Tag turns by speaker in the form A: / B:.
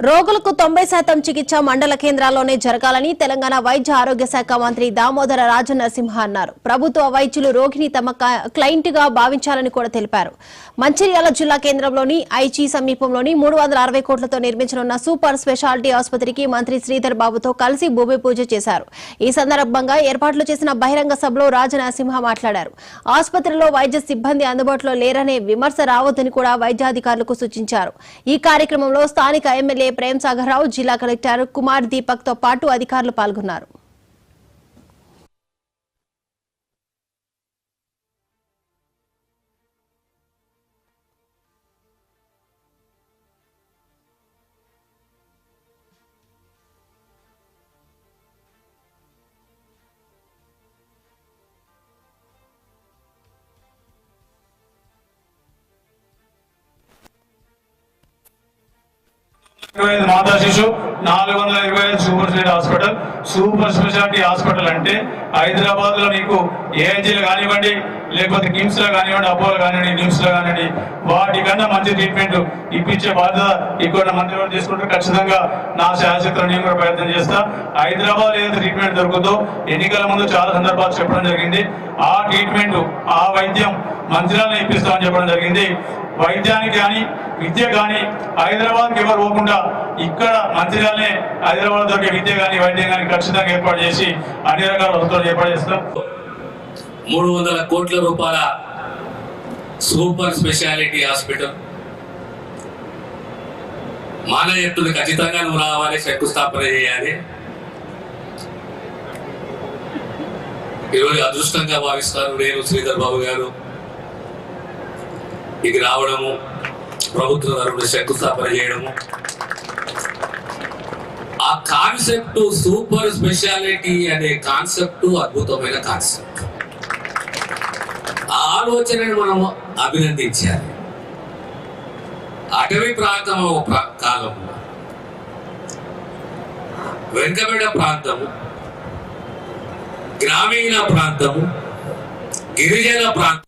A: రోగులకు 90% చికిత్స మండల కేంద్రాల్లోనే జరగాలని తెలంగాణ వైద్య ఆరోగ్య శాఖ మంత్రి దామోదర రాజనరసింహ అన్నారు. ప్రభుత్వ వైద్యులు రోగిని తమ క్లయింట్ గా భావించాలని కూడా తెలిపారు. మంచిర్యాల జిల్లా కేంద్రంలోని ఐచి సమీపంలోని 360 కోట్లతో నిర్మించనున్న సూపర్ స్పెషాలిటీ ఆసుపత్రికి మంత్రి శ్రీధర్ బాబుతో కలిసి భూమి పూజ చేశారు. ఈ సందర్భంగా ఏర్పాట్లు చేసిన బహిరంగ సభలో రాజనరసింహ మాట్లాడారు. ఆసుపత్రిలో వైద్య సిబ్బంది అందుబాటులో లేరనే విమర్శ రావద్దని కూడా వైద్యాధికారులకు సూచించారు. ఈ కార్యక్రమంలో స్థానిక ఎమ్మెల్యే ప్రేమ్ సాగర్ రావు, జిల్లా కలెక్టర్ కుమార్ దీపక్ తో పాటు అధికారులు పాల్గొన్నారు.
B: మాతా శిశు 425 super speciality hospital. Super speciality hospital అంటే హైదరాబాద్ లో మీకు ఏఎన్జీలో కానివ్వండి, లేకపోతే కిమ్స్ లో కానివ్వండి, అపోలో కానివ్వండి, నిమ్స్ లో కానివ్వండి, వాటికన్నా మంచి ట్రీట్మెంట్ ఇప్పించే బాధ్యత ఇక్కడ మంత్రి తీసుకుంటే ఖచ్చితంగా నా శాశ్వత నేను కూడా ప్రయత్నం చేస్తా. హైదరాబాద్ ఏదైతే ట్రీట్మెంట్ దొరుకుతుందో ఎన్నికల ముందు చాలా సందర్భాలు చెప్పడం జరిగింది. ఆ ట్రీట్మెంట్ ఆ వైద్యం మంచిర్యాలలో ఇప్పిస్తామని చెప్పడం జరిగింది. వైద్యానికి కానీ విద్య కానీ హైదరాబాద్కి ఎవరు పోకుండా ఇక్కడ మంచిర్యాలనే హైదరాబాద్ దొరికే విద్య కానీ వైద్యం కానీ ఖచ్చితంగా ఏర్పాటు చేసి అన్ని రకాల వసతులు ఏర్పాటు చేస్తాం.
C: 300 కోట్ల రూపాయల సూపర్ స్పెషాలిటీ హాస్పిటల్ మాన ఎత్తులు ఖచ్చితంగా నువ్వు రావాలి, శంకుస్థాపన చేయాలి. ఈరోజు అదృష్టంగా భావిస్తారు. నేను శ్రీధర్ బాబు గారు ఇది రావడము, ప్రభుత్వ తరపున శంకుస్థాపన చేయడము, ఆ కాన్సెప్ట్ సూపర్ స్పెషాలిటీ అనే కాన్సెప్ట్ అద్భుతమైన కాన్సెప్ట్. ఆ ఆలోచనను మనం అభినందించాలి. అటవీ ప్రాంతం ఒక కాలంలో, వెనుకబడిన ప్రాంతము, గ్రామీణ ప్రాంతము, గిరిజన ప్రాంతం